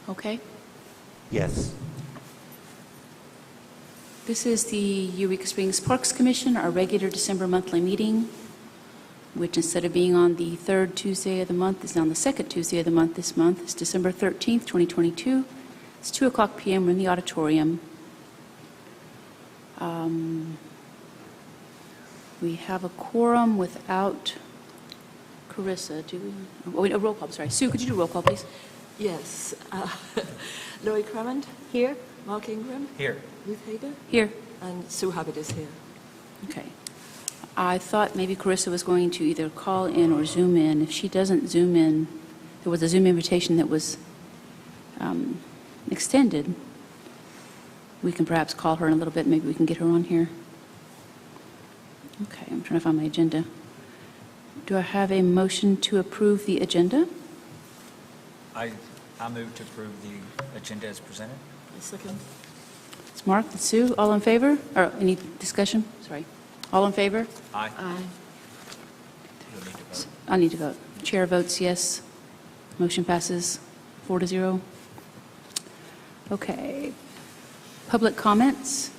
Okay. Yes. This is the Eureka Springs Parks Commission, our regular December monthly meeting, which instead of being on the third Tuesday of the month is on the second Tuesday of the month this month. It's December 13th, 2022. It's 2:00 p.m. We're in the auditorium. We have a quorum without Carissa, do we? Oh, wait, a roll call, sorry. Sue, could you do a roll call, please? Yes. Laurie Crummond? Here. Mark Ingram? Here. Ruth Hager? Here. And Sue Hubbard is here. Okay. I thought maybe Carissa was going to either call in or Zoom in. If she doesn't Zoom in, there was a Zoom invitation that was extended. We can perhaps call her in a little bit. Maybe we can get her on here. Okay, I'm trying to find my agenda. Do I have a motion to approve the agenda? I move to approve the agenda as presented. A second. It's Mark and Sue. All in favor? Or any discussion? Sorry. All in favor? Aye. Aye. You'll need to vote. I need to vote. Chair votes yes. Motion passes 4-0. Okay. Public comments?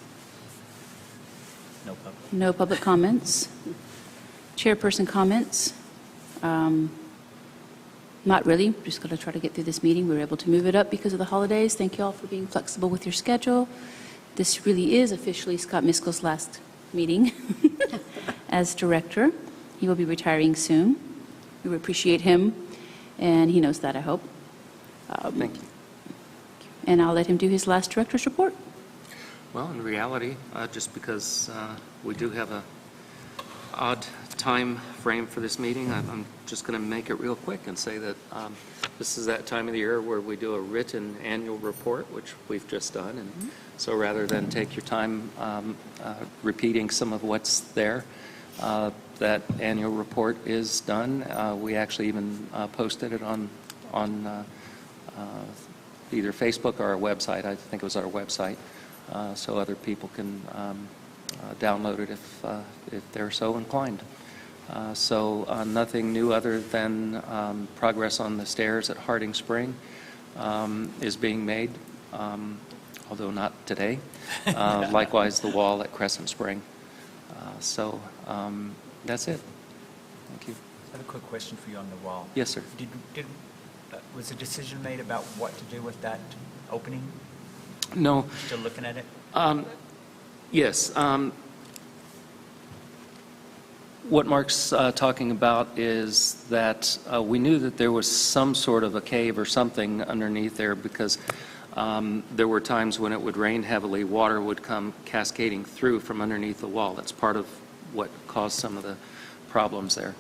No public. No public comments. Chairperson comments? Not really. We're just going to try to get through this meeting. We were able to move it up because of the holidays. Thank you all for being flexible with your schedule. This really is officially Scott Miskell's last meeting as director. He will be retiring soon. We appreciate him, and he knows that, I hope. Thank you. And I'll let him do his last director's report. Well, in reality, just because we do have a odd time frame for this meeting, I'm just going to make it real quick and say that this is that time of the year where we do a written annual report, which we've just done. And so rather than take your time repeating some of what's there, that annual report is done. We actually even posted it on either Facebook or our website. I think it was our website, so other people can download it if they're so inclined. So nothing new other than progress on the stairs at Harding Spring is being made, although not today. Likewise, the wall at Crescent Spring. So that's it. Thank you. I have a quick question for you on the wall. Yes, sir. Was a decision made about what to do with that opening? No. Still looking at it? Yes. What Mark's talking about is that we knew that there was some sort of a cave or something underneath there because there were times when it would rain heavily, water would come cascading through from underneath the wall. That's part of what caused some of the problems there.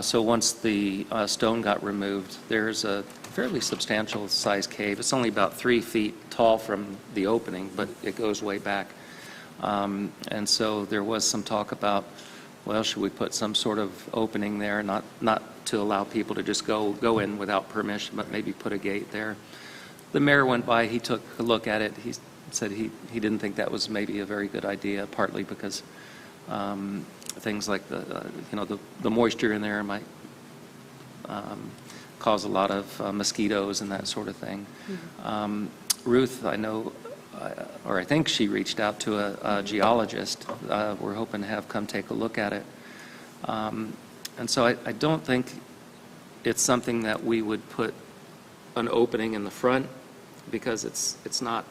So once the stone got removed, there's a fairly substantial size cave. It's only about 3 feet tall from the opening, but it goes way back. And so there was some talk about, well, should we put some sort of opening there, not to allow people to just go in without permission, but maybe put a gate there. The mayor went by, he took a look at it. He said he didn't think that was maybe a very good idea, partly because things like the moisture in there might cause a lot of mosquitoes and that sort of thing. Ruth, I know, or I think she reached out to a geologist. We're hoping to have come take a look at it. And so I don't think it's something that we would put an opening in the front because it's not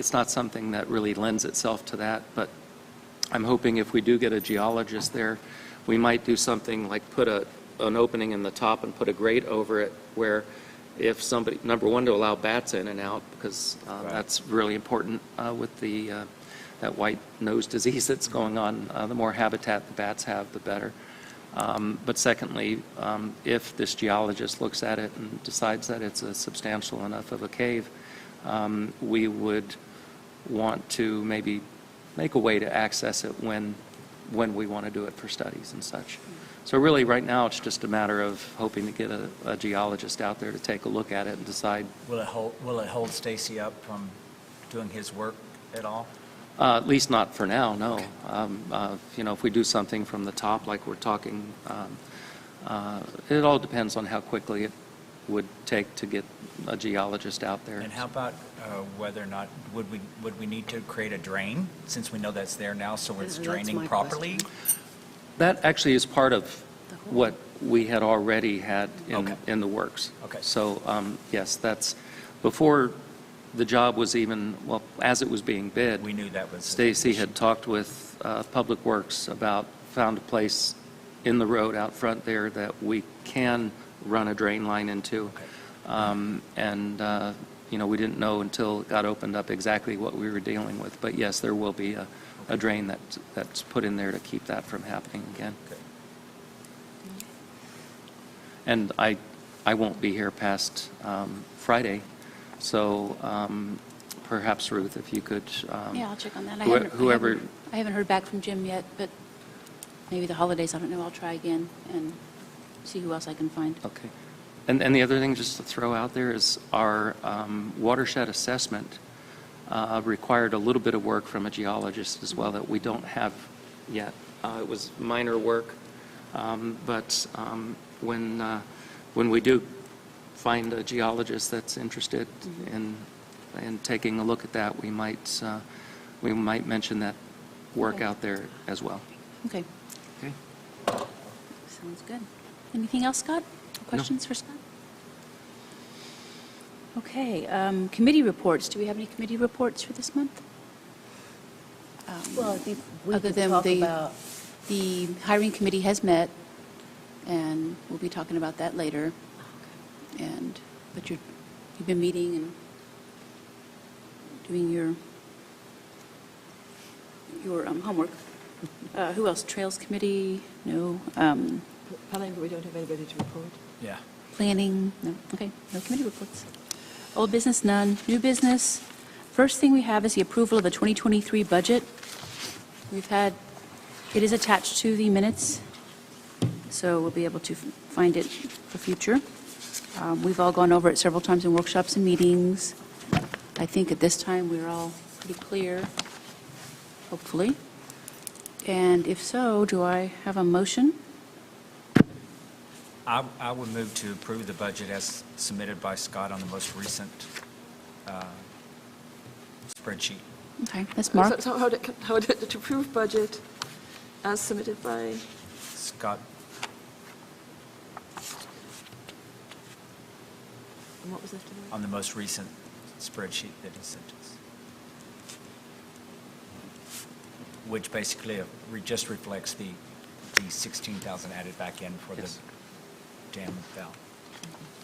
something that really lends itself to that. But I'm hoping if we do get a geologist there, we might do something like put an opening in the top and put a grate over it where if somebody, number one, to allow bats in and out because that's really important with that white nose disease that's going on. The more habitat the bats have, the better. But secondly, if this geologist looks at it and decides that it's a substantial enough of a cave, we would want to maybe make a way to access it when we want to do it for studies and such. So really right now it's just a matter of hoping to get a geologist out there to take a look at it and decide. Will it hold Stacy up from doing his work at all? At least not for now, no. Okay. If we do something from the top like we're talking, it all depends on how quickly it would take to get a geologist out there. And how about whether or not, would we need to create a drain, since we know that's there now, so it's That's my draining properly? That actually is part of what we had already had Okay. in the works. Okay. So, yes, that's, before the job was even, well, as it was being bid, We knew that was. Stacy had talked with Public Works about, found a place in the road out front there that we can run a drain line into. Okay. And, we didn't know until it got opened up exactly what we were dealing with. But yes, there will be a drain that's put in there to keep that from happening again. Okay. And I won't be here past Friday, so perhaps, Ruth, if you could. Yeah, I'll check on that. Whoever. I haven't heard back from Jim yet, but maybe the holidays, I don't know, I'll try again and see who else I can find. Okay. And the other thing, just to throw out there, is our watershed assessment required a little bit of work from a geologist as well that we don't have yet. It was minor work, but when we do find a geologist that's interested in taking a look at that, we might mention that work Okay. out there as well. Okay, Okay. sounds good. Anything else, Scott? Questions for Scott? Okay, committee reports. Do we have any committee reports for this month? Well, I think we Other could than talk the- about, The hiring committee has met, and we'll be talking about that later. But you've been meeting and doing your homework. Who else? Trails committee? No. Planning, but we don't have anybody to report. Yeah. Planning? No. Okay, no committee reports. Old business, none. New business. First thing we have is the approval of the 2023 budget. It is attached to the minutes, so we'll be able to find it for future. We've all gone over it several times in workshops and meetings. I think at this time, we're all pretty clear, hopefully. And if so, do I have a motion? I would move to approve the budget as submitted by Scott on the most recent spreadsheet. Okay, that's Mark. So how did the approved budget as submitted by, Scott, and what was after that? on the most recent spreadsheet that he sent us, which basically just reflects the 16,000 added back in for the Yes. dam valve,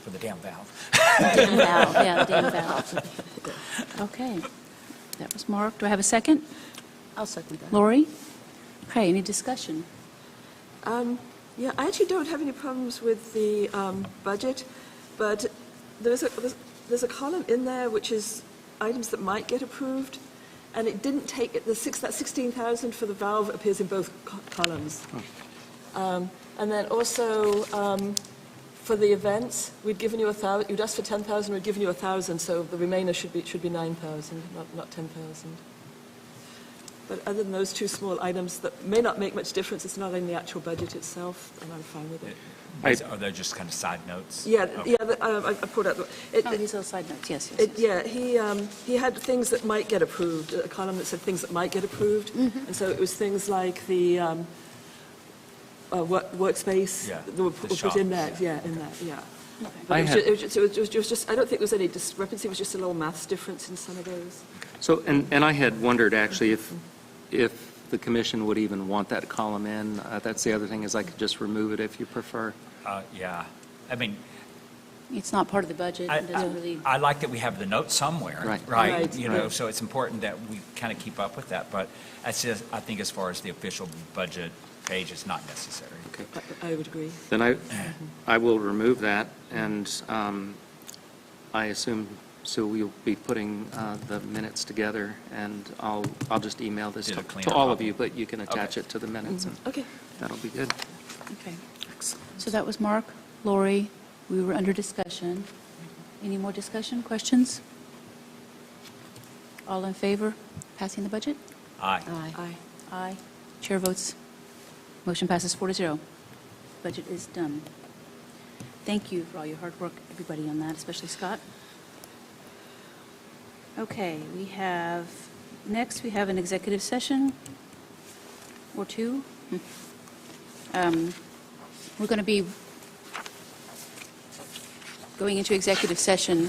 for the dam valve. Dan Val, yeah, Dan Val. Okay, that was Mark. Do I have a second? I'll second that. Lori? Okay, any discussion? Yeah, I actually don't have any problems with the budget, but there's a column in there which is items that might get approved, and it didn't take, that 16,000 for the valve appears in both columns. And then also, for the events, we'd given you 1,000, you'd asked for 10,000, we'd given you 1,000, so the remainder should be 9,000, not 10,000. But other than those two small items that may not make much difference, it's not in the actual budget itself, and I'm fine with it. Are they just kind of side notes? Yeah, Okay. yeah, I pulled out, Oh, these little side notes, yes, yes, yes. yeah, he had things that might get approved, a column that said things that might get approved. And so it was things like the workspace. Yeah, That were the put shop, in there, yeah. in that, yeah. Okay. But I it was just, I don't think there was any discrepancy, it was just a little maths difference in some of those. So, and I had wondered actually if the commission would even want that column in. That's the other thing, is I could just remove it if you prefer. Yeah, I mean, It's not part of the budget, it doesn't really, I like that we have the note somewhere. Right. Right, You know, right. so it's important that we kind of keep up with that, but that's just, I think as far as the official budget page, it's not necessary. Okay. I would agree. Then I will remove that, and I assume, so we'll be putting the minutes together, and I'll just email this Did a to cleaner all of copy. you, but you can attach Okay. it to the minutes, and Okay. that'll be good. okay. So that was Mark, Lori, we were under discussion. Any more discussion, questions? All in favor, passing the budget? Aye. Aye. Aye. Chair votes, motion passes 4-0. Budget is done. Thank you for all your hard work, everybody on that, especially Scott. Okay, next we have an executive session, or two. We're going to be going into executive session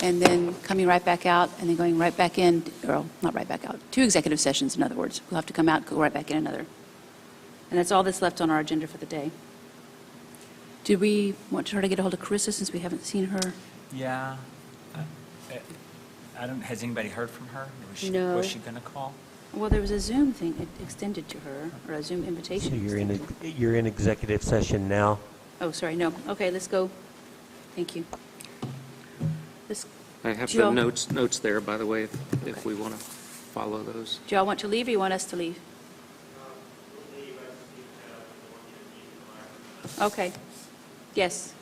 and then coming right back out and then going right back in, or not right back out, two executive sessions, in other words. We'll have to come out, go right back in another. And that's all that's left on our agenda for the day. Did we want to try to get a hold of Carissa since we haven't seen her? Yeah. I don't, has anybody heard from her? No. Was she going to call? Well, there was a Zoom thing extended to her, or a Zoom invitation. So extended. you're in executive session now? Oh, sorry, no. Okay, let's go. Thank you. I have Jill. the notes there, by the way, if we want to follow those. Do y'all want to leave, or you want us to leave? Okay. Yes.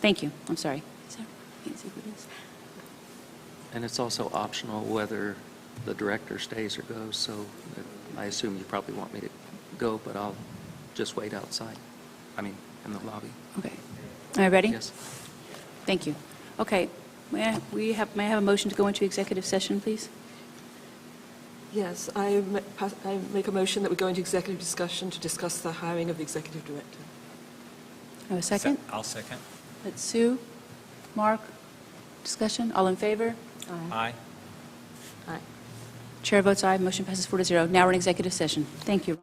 Thank you. I'm sorry. I can't see who it is. And it's also optional whether the director stays or goes, so I assume you probably want me to go, but I'll just wait outside, in the lobby. Okay. Are you ready? Yes. Thank you. Okay. May I have a motion to go into executive session, please? Yes, I make a motion that we go into executive discussion to discuss the hiring of the executive director. Have a second? I'll second. That's Sue. Mark? Discussion? All in favor? Aye. Aye. Chair votes aye. Motion passes 4-0. Now we're in executive session. Thank you.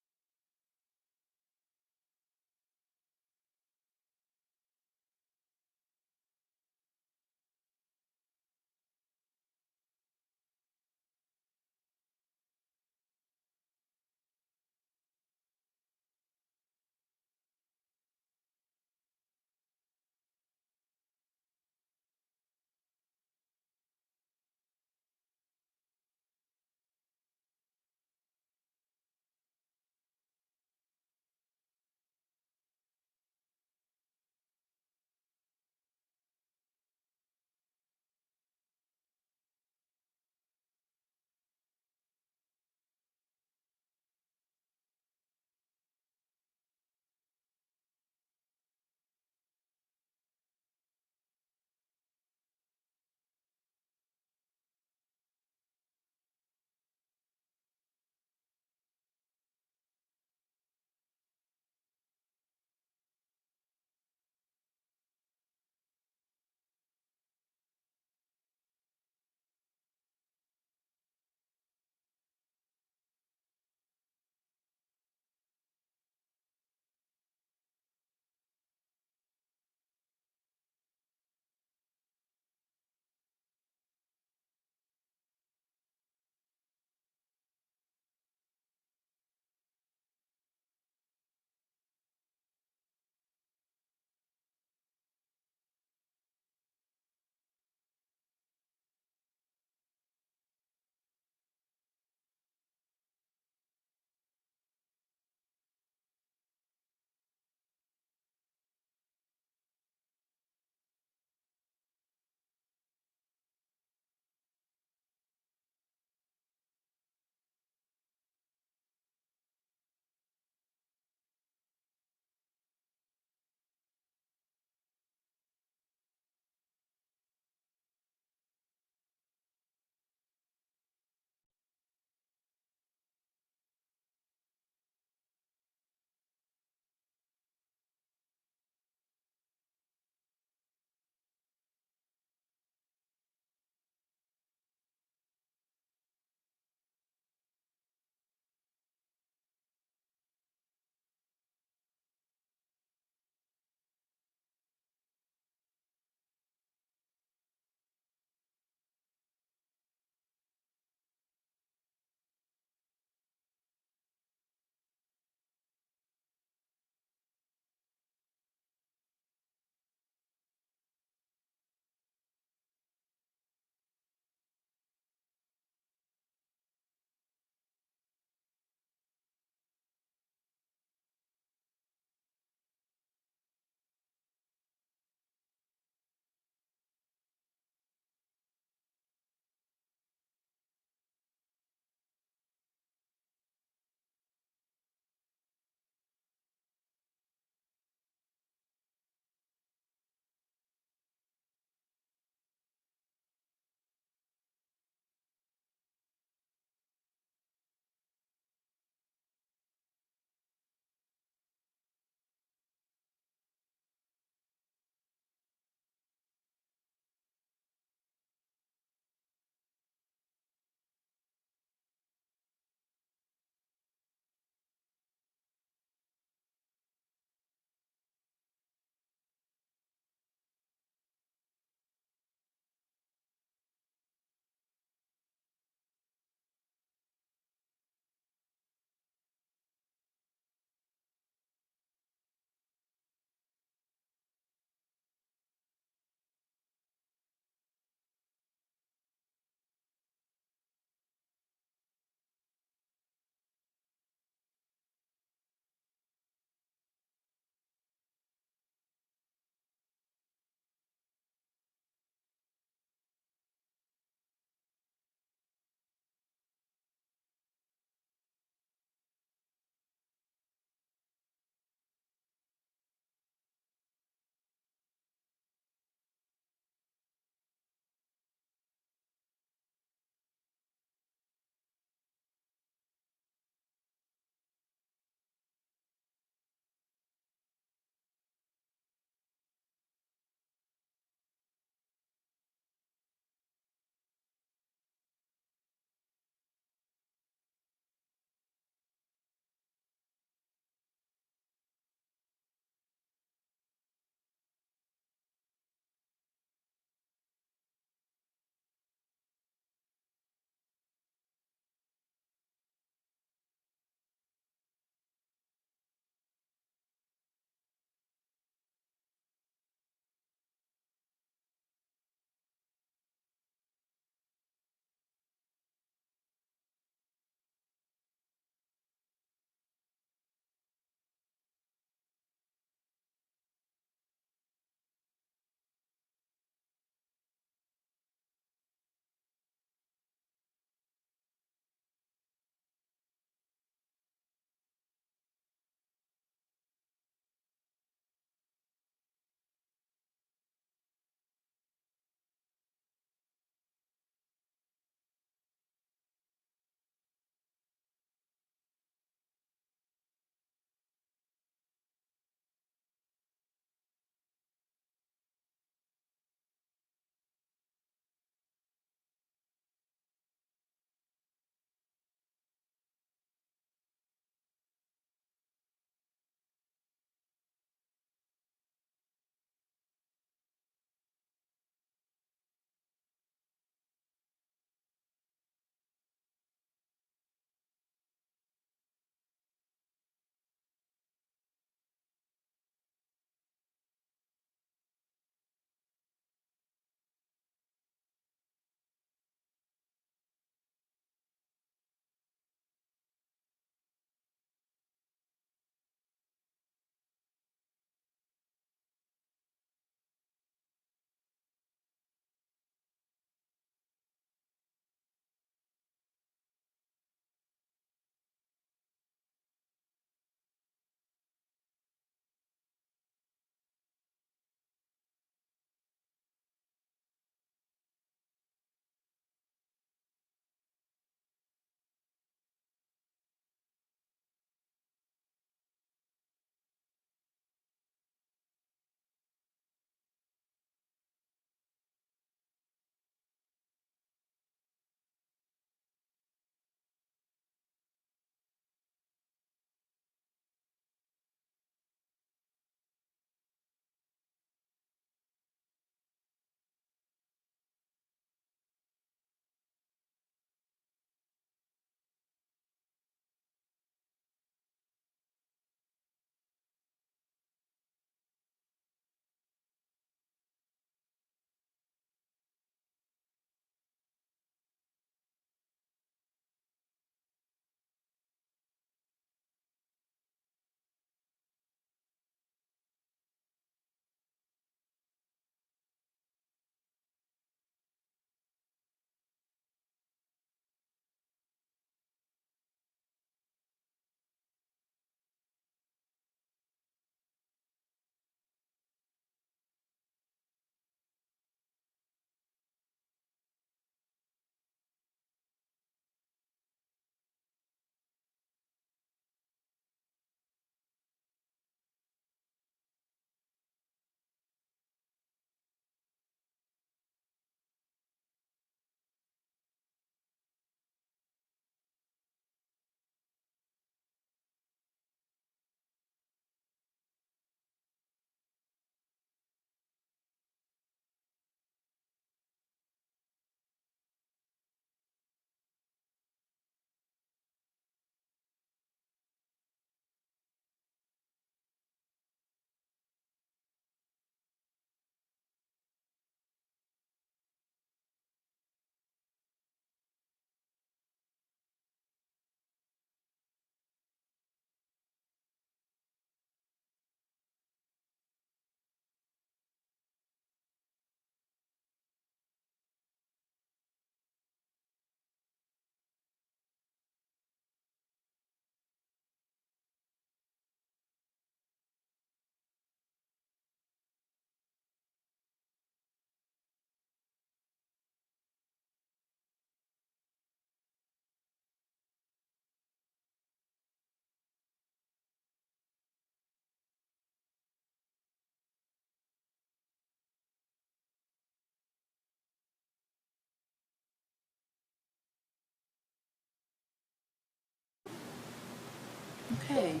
Okay.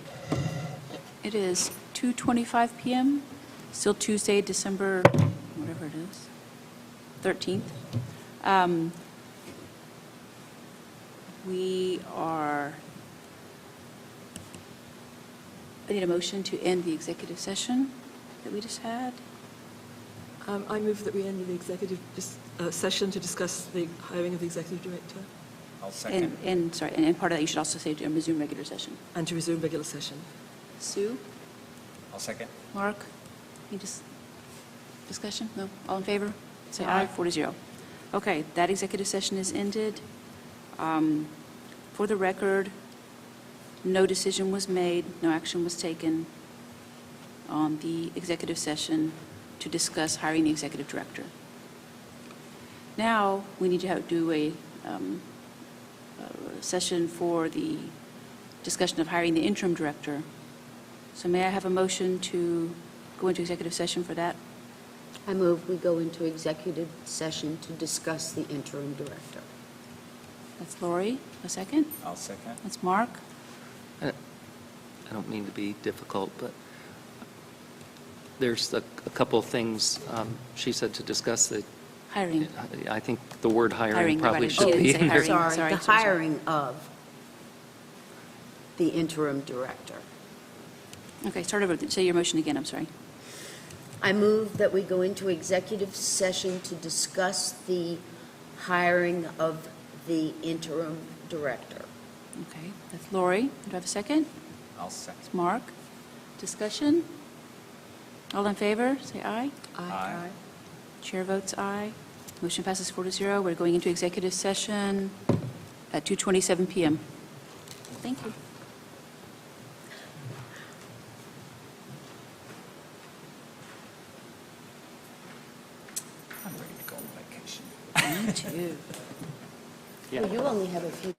It is 2:25 PM, still Tuesday, December, whatever it is, 13th. I need a motion to end the executive session that we just had. I move that we end the executive session to discuss the hiring of the executive director I'll second. And part of that, you should also say to resume regular session. and to resume regular session. Sue? I'll second. Mark? Any discussion? No? All in favor? Say aye. 4-0. Okay, that executive session is ended. For the record, no decision was made, no action was taken on the executive session to discuss hiring the executive director. Now, we need to do a session for the discussion of hiring the interim director. So may I have a motion to go into executive session for that? I move we go into executive session to discuss the interim director. That's Lori. A second? I'll second. That's Mark. I don't mean to be difficult, but there's a couple of things she said to discuss that Hiring. I think the word hiring Hiring, probably right. should She didn't be say in there. hiring. Sorry, the sorry. hiring of the interim director. Okay, start over. Say your motion again, I'm sorry. I move that we go into executive session to discuss the hiring of the interim director. Okay, that's Lori. Do I have a second? I'll second. It's Mark. Discussion? All in favor, say aye. Aye. Chair votes aye. Motion passes 4-0. We're going into executive session at 2:27 PM. Thank you. I'm ready to go on vacation. Me too. Yeah. Well, you only have a few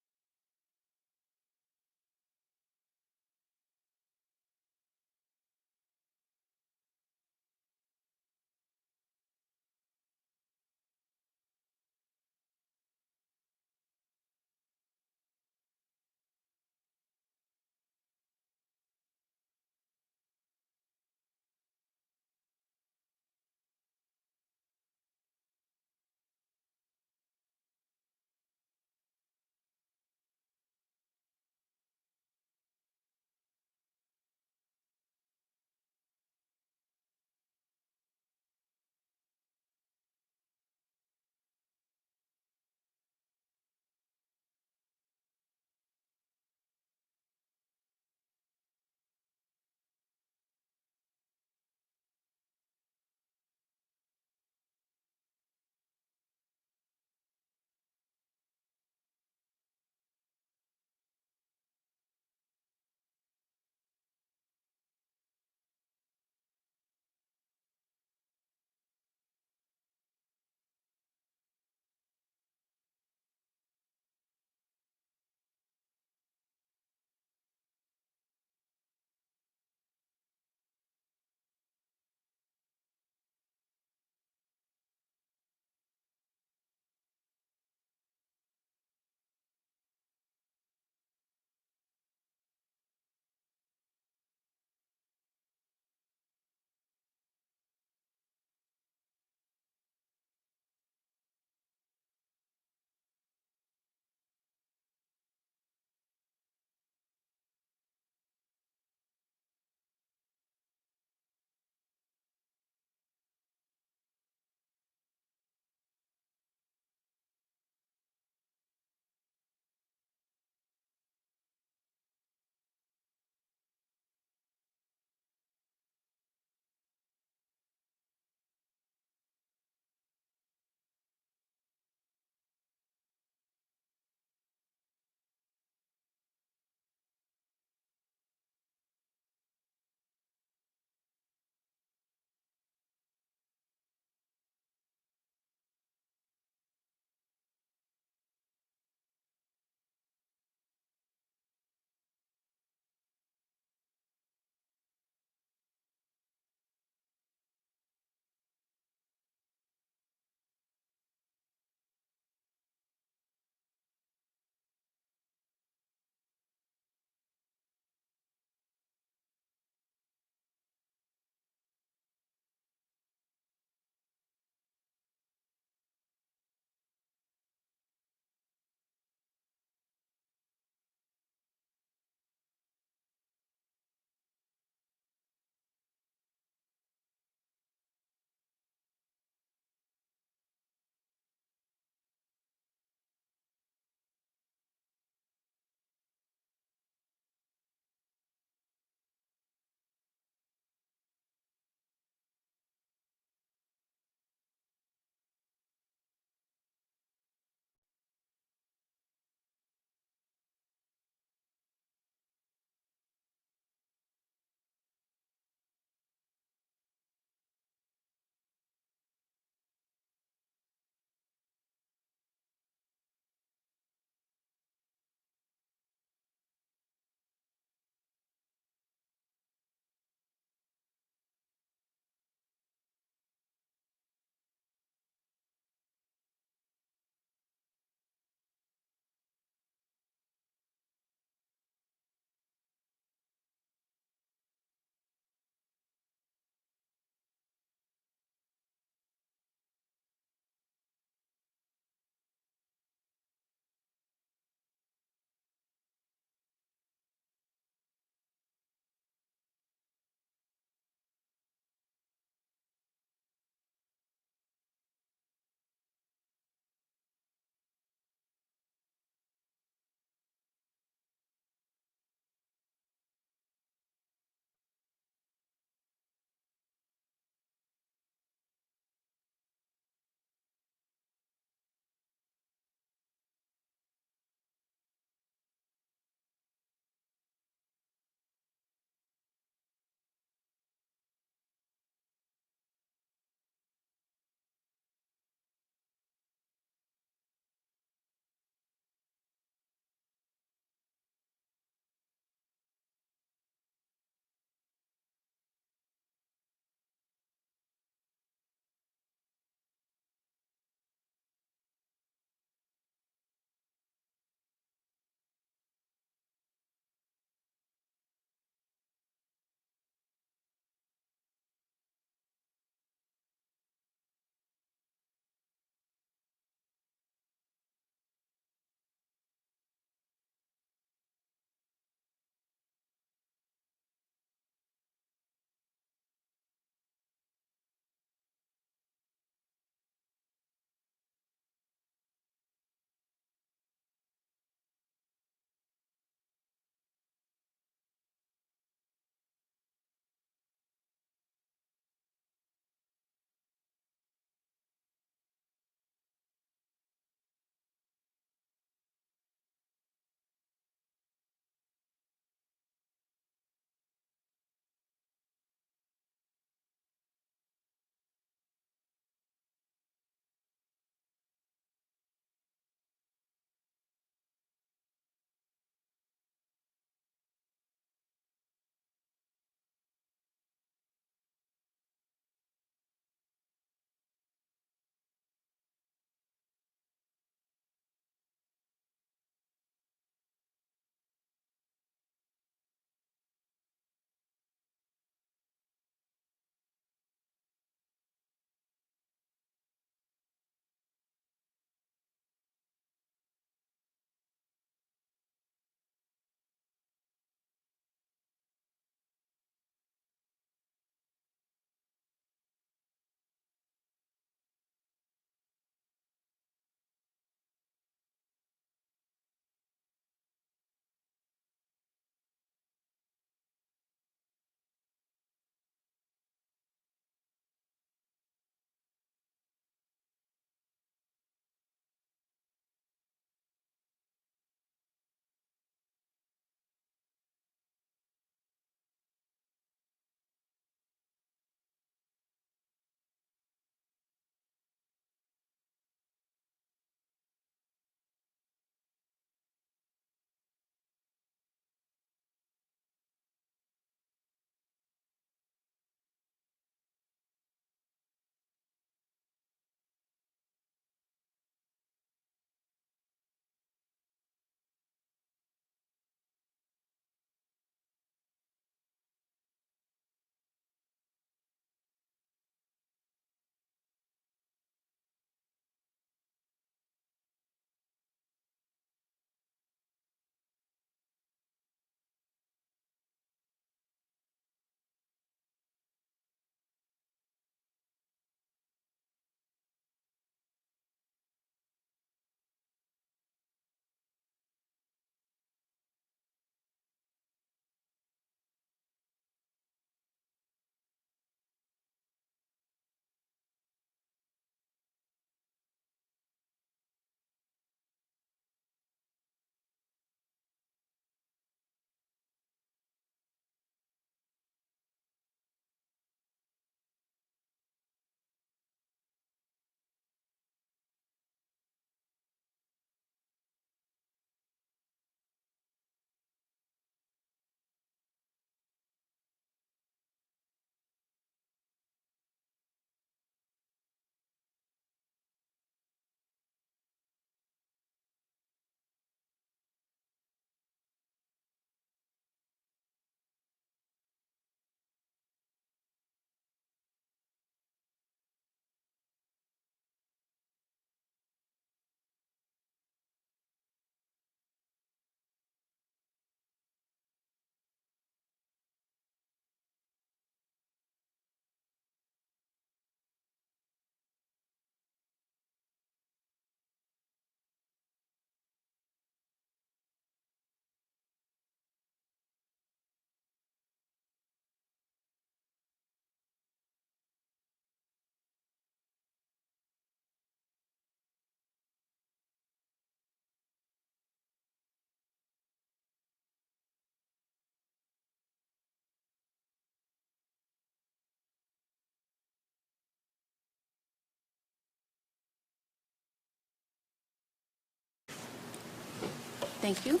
Thank you.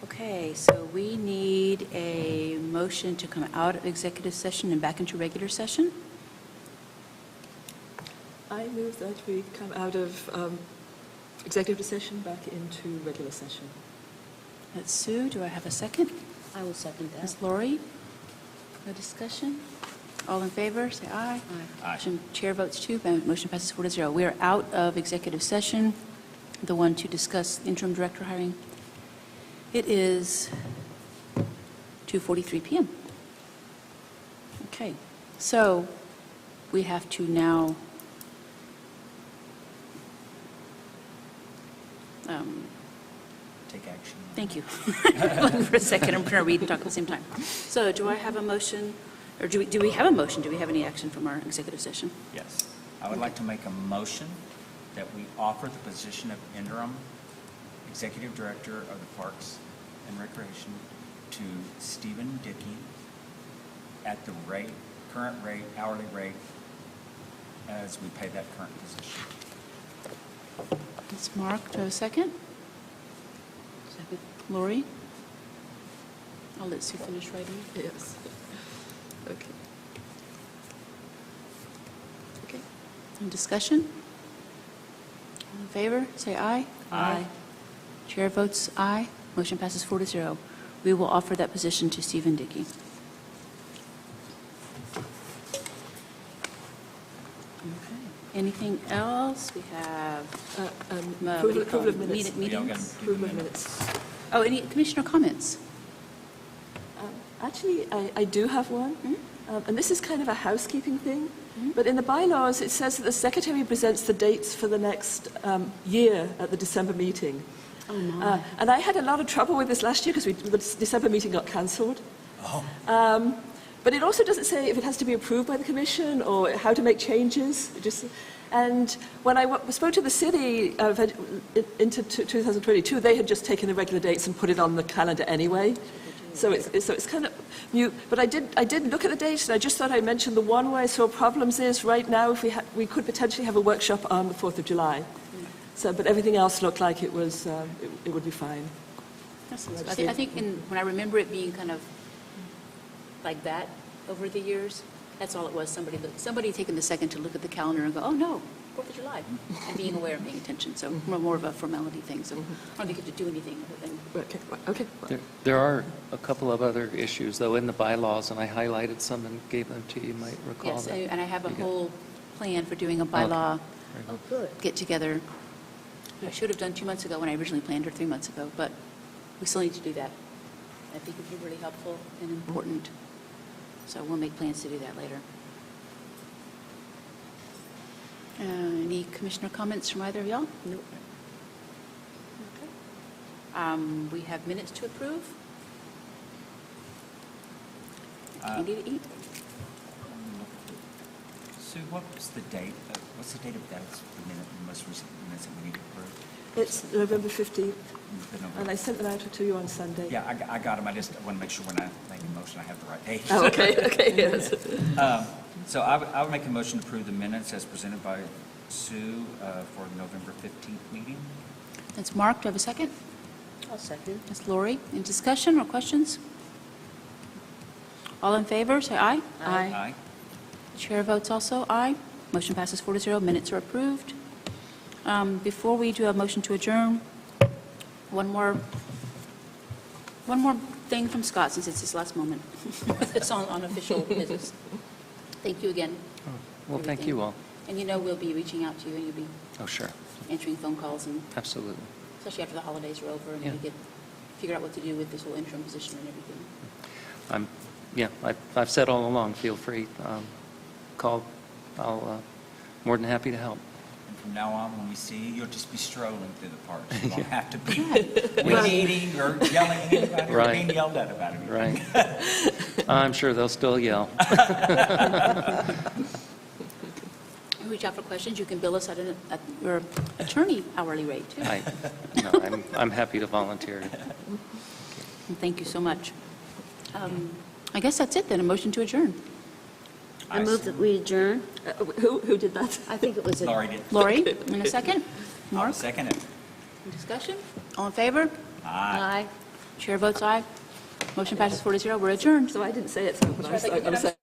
Okay, so we need a motion to come out of executive session and back into regular session. I move that we come out of executive session back into regular session. That's Sue. Do I have a second? I will second that. Ms. Lori? No discussion? All in favor, say aye. Aye. Chair votes 2, motion passes 4-0. We are out of executive session, the one to discuss interim director hiring. It is 2:43 PM. Okay, so we have to now Take action. thank you. Looking for a second, I'm trying to read and talk at the same time. So do I have a motion, or do we have a motion? Do we have any action from our executive session? Yes. I would like to make a motion that we offer the position of interim executive director of the Parks and Recreation to Stephen Dickey at the rate, current rate, hourly rate, as we pay that current position. Ms. Mark, do I have a second? Second. Lori? I'll let Sue finish writing. Yes. Okay. Okay. Any discussion? All in favor, say aye. Aye. Chair votes aye. Motion passes 4-0. We will offer that position to Stephen Dickey. Okay. Anything else? We have Approval of minutes. meetings. Approval of minutes. Oh, any commissioner comments? Actually, I do have one, and this is kind of a housekeeping thing, but in the bylaws, it says that the secretary presents the dates for the next year at the December meeting. Oh, my. And I had a lot of trouble with this last year because the December meeting got cancelled. Oh. But it also doesn't say if it has to be approved by the commission or how to make changes. And when I spoke to the city into 2022, they had just taken the regular dates and put it on the calendar anyway. So it's kind of new. But I did look at the dates, and I just thought I'd mention the one where I saw problems is right now if we could potentially have a workshop on the 4th of July. So, but everything else looked like it was it would be fine. I think when I remember it being kind of like that over the years, that's all it was. Somebody taking the second to look at the calendar and go, oh, no, 4th of July, and being aware and paying attention. So more of a formality thing. So I don't think you have to do anything other than... Okay. There are a couple of other issues, though, in the bylaws, and I highlighted some and gave them to you. You might recall Yes, that. and I have a You got- whole plan for doing a bylaw Oh, good. get-together. I should have done 2 months ago when I originally planned, or 3 months ago, but we still need to do that. I think it would be really helpful and important. So we'll make plans to do that later. Any commissioner comments from either of y'all? Nope. Okay. We have minutes to approve. Candy to eat. Sue, what's the date of that? It's the most recent minutes that we need to approve? It's November 15th, The November- and I sent them out to you on Sunday. Yeah, I got them. I just want to make sure when I make a motion, I have the right date. Oh, okay, yes. So I would make a motion to approve the minutes as presented by Sue for the November 15th meeting. That's Mark. Do I have a second? I'll second. That's Lori. Any discussion or questions? All in favor, say aye. Aye. Chair votes also aye. Motion passes 4-0. Minutes are approved. Before we do a motion to adjourn, one more thing from Scott, since it's his last moment. It's on official business. Thank you again. Well, thank you all. And you know we'll be reaching out to you, and you'll be Oh, sure. answering phone calls, and Absolutely. especially after the holidays are over, and Yeah. we figure out what to do with this whole interim position and everything. I've said all along, feel free, call. I'll, more than happy to help. And from now on, when we see you, you'll just be strolling through the parks. You won't have to be weed-eating or yelling at anybody or Right. being yelled at about anything. Right. I'm sure they'll still yell. Reach out for questions. You can bill us at your attorney hourly rate, too. I'm happy to volunteer. And thank you so much. I guess that's it then, a motion to adjourn. I move that we adjourn. Who did that? I think it was a... Laurie did. Lori, in a second? I'll Mark? second it. Discussion? All in favor? Aye. Chair votes aye. Motion passes 4-0. We're adjourned. So I didn't say it, so but I'm saying.